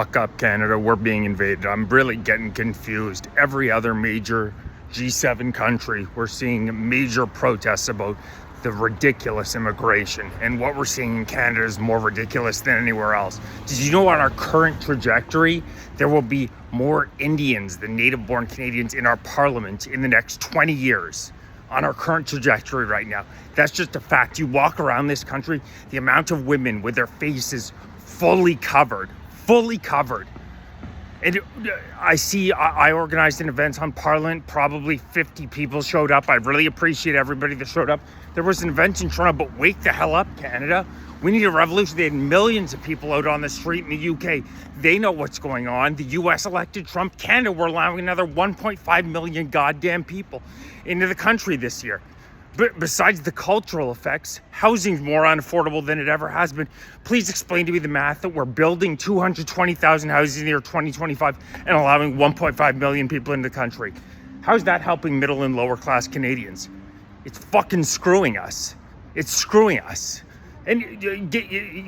Fuck up, Canada, we're being invaded. I'm really getting confused. Every other major G7 country, we're seeing major protests about the ridiculous immigration. And what we're seeing in Canada is more ridiculous than anywhere else. Did you know on our current trajectory, there will be more Indians than native-born Canadians in our parliament in the next 20 years? On our current trajectory right now. That's just a fact. You walk around this country, the amount of women with their faces fully covered. And I organized an event on Parliament. Probably 50 people showed up. I really appreciate everybody that showed up. There was an event in Toronto, but wake the hell up, Canada. We need a revolution. They had millions of people out on the street in the UK. They know what's going on. The US elected Trump. Canada, we're allowing another 1.5 million goddamn people into the country this year. But besides the cultural effects, housing's more unaffordable than it ever has been. Please explain to me the math that we're building 220,000 houses in the year 2025 and allowing 1.5 million people into the country. How's that helping middle and lower class Canadians? It's fucking screwing us. It's screwing us. And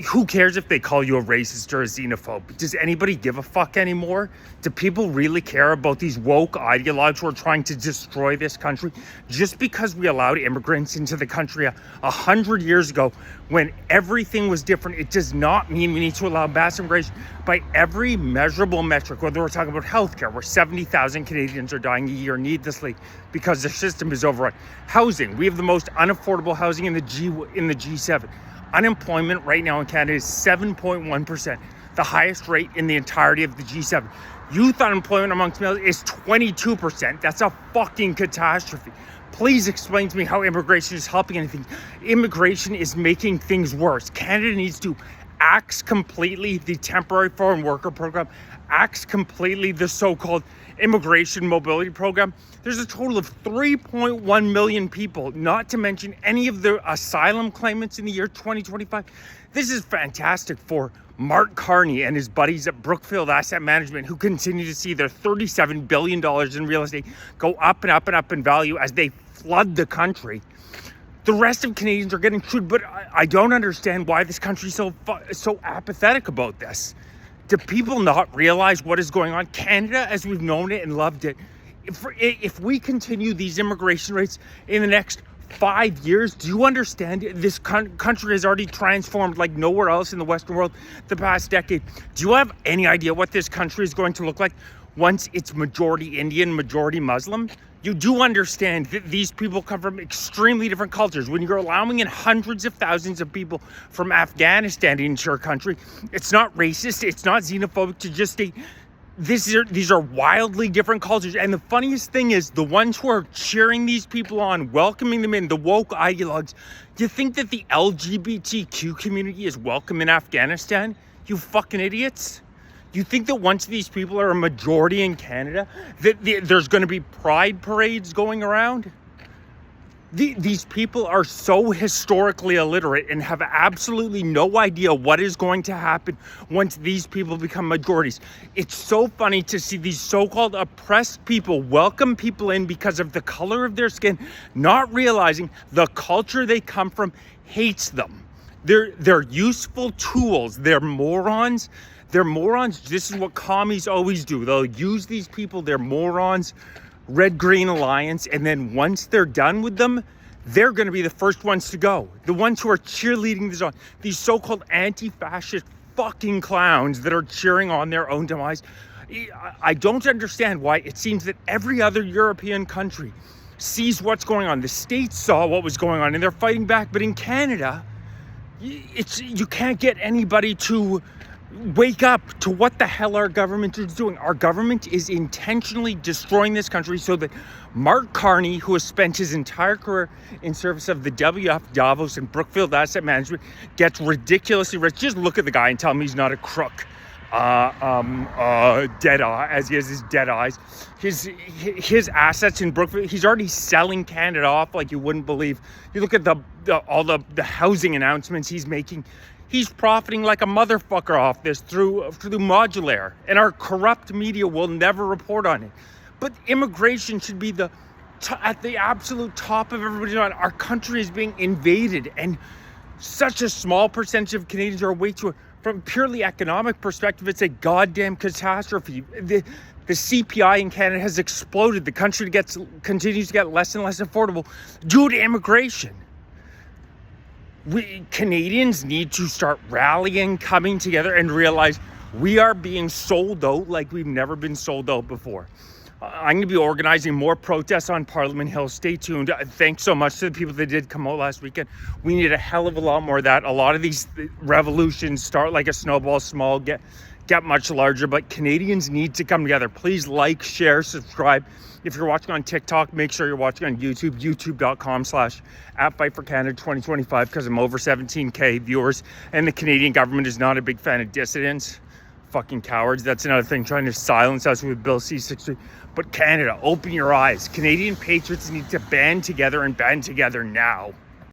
who cares if they call you a racist or a xenophobe? Does anybody give a fuck anymore? Do people really care about these woke ideologues who are trying to destroy this country? Just because we allowed immigrants into the country 100 years ago when everything was different, it does not mean we need to allow mass immigration. By every measurable metric, whether we're talking about healthcare, where 70,000 Canadians are dying a year needlessly because the system is overrun. Housing, we have the most unaffordable housing in the G7. Unemployment right now in Canada is 7.1%, the highest rate in the entirety of the G7. Youth unemployment amongst males is 22%. That's a fucking catastrophe. Please explain to me how immigration is helping anything. Immigration is making things worse. Canada needs to axe completely the temporary foreign worker program, axe completely the so-called immigration mobility program. There's a total of 3.1 million people, not to mention any of the asylum claimants in the year 2025. This is fantastic for Mark Carney and his buddies at Brookfield Asset Management, who continue to see their $37 billion in real estate go up and up and up in value as they flood the country. The rest of Canadians are getting screwed, but I don't understand why this country is so apathetic about this. Do people not realize what is going on? Canada, as we've known it and loved it, if we continue these immigration rates in the next 5 years, do you understand this country has already transformed like nowhere else in the Western world the past decade? Do you have any idea what this country is going to look like once it's majority Indian, majority Muslim? You do understand that these people come from extremely different cultures. When you're allowing in hundreds of thousands of people from Afghanistan into your country, it's not racist, it's not xenophobic to just state these are wildly different cultures. And the funniest thing is the ones who are cheering these people on, welcoming them in, the woke ideologues, do you think that the LGBTQ community is welcome in Afghanistan? You fucking idiots. You think that once these people are a majority in Canada, that there's going to be pride parades going around? These people are so historically illiterate and have absolutely no idea what is going to happen once these people become majorities. It's so funny to see these so-called oppressed people welcome people in because of the color of their skin, not realizing the culture they come from hates them. They're useful tools. They're morons. They're morons. This is what commies always do. They'll use these people. They're morons. Red-Green Alliance. And then once they're done with them, they're going to be the first ones to go. The ones who are cheerleading this on. These so-called anti-fascist fucking clowns that are cheering on their own demise. I don't understand why it seems that every other European country sees what's going on. The States saw what was going on and they're fighting back. But in Canada, you can't get anybody to wake up to what the hell our government is doing. Our government is intentionally destroying this country so that Mark Carney, who has spent his entire career in service of the WF, Davos, and Brookfield Asset Management, gets ridiculously rich. Just look at the guy and tell me he's not a crook. Dead eye, as he has his dead eyes. His assets in Brookfield, he's already selling Canada off like you wouldn't believe. You look at all the housing announcements he's making. He's profiting like a motherfucker off this through Modulaire, and our corrupt media will never report on it. But immigration should be at the absolute top of everybody's mind. Our country is being invaded, and such a small percentage of Canadians are way too. from a purely economic perspective, it's a goddamn catastrophe. The CPI in Canada has exploded. The country continues to get less and less affordable due to immigration. We Canadians need to start rallying, coming together, and realize we are being sold out like we've never been sold out before. I'm going to be organizing more protests on Parliament Hill. Stay tuned. Thanks so much to the people that did come out last weekend. We need a hell of a lot more of that. A lot of these revolutions start like a snowball, small, get much larger, but Canadians need to come together. Please like, share, subscribe. If you're watching on TikTok, make sure you're watching on YouTube, youtube.com/@FightForCanada2025, because I'm over 17K viewers, and the Canadian government is not a big fan of dissidents. Fucking cowards. That's another thing, trying to silence us with Bill C-63. But Canada, open your eyes. Canadian patriots need to band together and band together now.